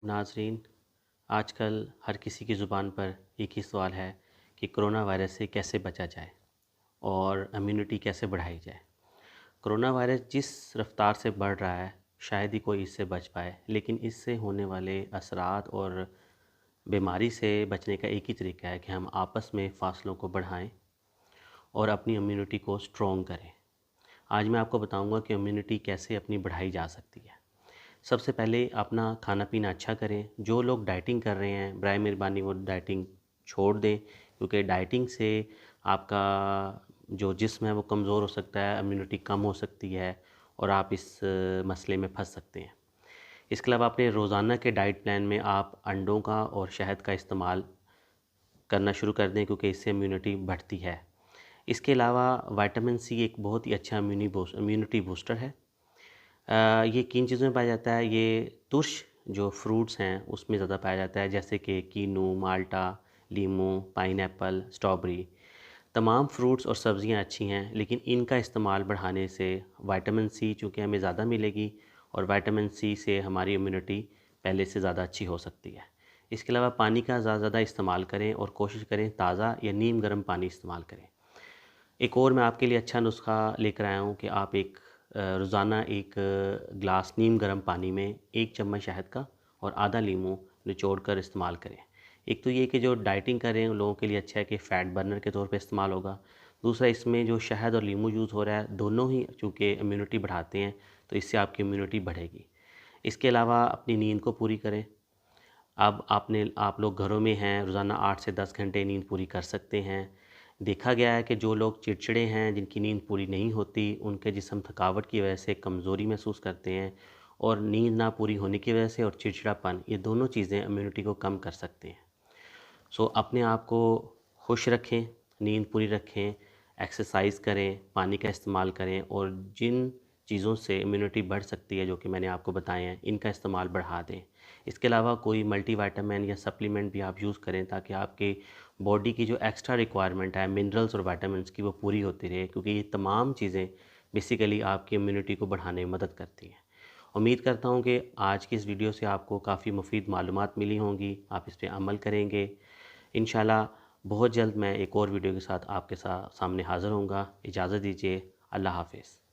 नाजरीन, आजकल हर किसी की ज़ुबान पर एक ही सवाल है कि कोरोना वायरस से कैसे बचा जाए और इम्यूनिटी कैसे बढ़ाई जाए। कोरोना वायरस जिस रफ़्तार से बढ़ रहा है, शायद ही कोई इससे बच पाए, लेकिन इससे होने वाले असरात और बीमारी से बचने का एक ही तरीका है कि हम आपस में फ़ासलों को बढ़ाएं और अपनी इम्यूनिटी को स्ट्रॉन्ग करें। आज मैं आपको बताऊंगा कि इम्यूनिटी कैसे अपनी बढ़ाई जा सकती है। सबसे पहले अपना खाना पीना अच्छा करें। जो लोग डाइटिंग कर रहे हैं, बराए मेहरबानी वो डाइटिंग छोड़ दें, क्योंकि डाइटिंग से आपका जो जिस्म है वो कमज़ोर हो सकता है, इम्यूनिटी कम हो सकती है और आप इस मसले में फंस सकते हैं। इसके अलावा अपने रोज़ाना के डाइट प्लान में आप अंडों का और शहद का इस्तेमाल करना शुरू कर दें, क्योंकि इससे इम्यूनिटी बढ़ती है। इसके अलावा विटामिन सी एक बहुत ही अच्छा इम्यूनिटी बूस्टर है। ये किन चीज़ों में पाया जाता है? ये तुर्श जो फ्रूट्स हैं उसमें ज़्यादा पाया जाता है, जैसे कि कीनू, माल्टा, लीमू, पाइनएप्पल, स्ट्रॉबेरी। तमाम फ्रूट्स और सब्ज़ियाँ अच्छी हैं, लेकिन इनका इस्तेमाल बढ़ाने से विटामिन सी चूँकि हमें ज़्यादा मिलेगी और विटामिन सी से हमारी इम्यूनिटी पहले से ज़्यादा अच्छी हो सकती है। इसके अलावा पानी का ज़्यादा ज़्यादा इस्तेमाल करें और कोशिश करें ताज़ा या नीम गर्म पानी इस्तेमाल करें। एक और मैं आपके लिए अच्छा नुस्खा लेकर आया हूँ कि आप रोज़ाना एक गिलास नीम गर्म पानी में 1 चम्मच शहद का और आधा लीमू निचोड़ कर इस्तेमाल करें। एक तो ये कि जो डाइटिंग कर रहे हैं उन लोगों के लिए अच्छा है कि फ़ैट बर्नर के तौर पे इस्तेमाल होगा। दूसरा, इसमें जो शहद और लीमू यूज़ हो रहा है, दोनों ही चूँकि इम्यूनिटी बढ़ाते हैं, तो इससे आपकी इम्यूनिटी बढ़ेगी। इसके अलावा अपनी नींद को पूरी करें। अब आप लोग घरों में हैं, रोज़ाना 8 से 10 घंटे नींद पूरी कर सकते हैं। देखा गया है कि जो लोग चिड़चिड़े हैं, जिनकी नींद पूरी नहीं होती, उनके जिस्म थकावट की वजह से कमज़ोरी महसूस करते हैं और नींद ना पूरी होने की वजह से और चिड़चिड़ापन, ये दोनों चीज़ें इम्यूनिटी को कम कर सकते हैं। सो अपने आप को खुश रखें, नींद पूरी रखें, एक्सरसाइज करें, पानी का इस्तेमाल करें और जिन चीज़ों से इम्यूनिटी बढ़ सकती है जो कि मैंने आपको बताए हैं, इनका इस्तेमाल बढ़ा दें। इसके अलावा कोई मल्टीविटामिन या सप्लीमेंट भी आप यूज़ करें, ताकि आपके बॉडी की जो एक्स्ट्रा रिक्वायरमेंट है मिनरल्स और विटामिन्स की, वो पूरी होती रहे, क्योंकि ये तमाम चीज़ें बेसिकली आपकी इम्यूनिटी को बढ़ाने में मदद करती हैं। उम्मीद करता हूँ कि आज की इस वीडियो से आपको काफ़ी मुफीद मालूमात मिली होंगी, आप इस पे अमल करेंगे। इंशाल्लाह बहुत जल्द मैं एक और वीडियो के साथ आपके सामने हाज़िर होऊंगा। इजाज़त दीजिए। अल्लाह हाफ़िज़।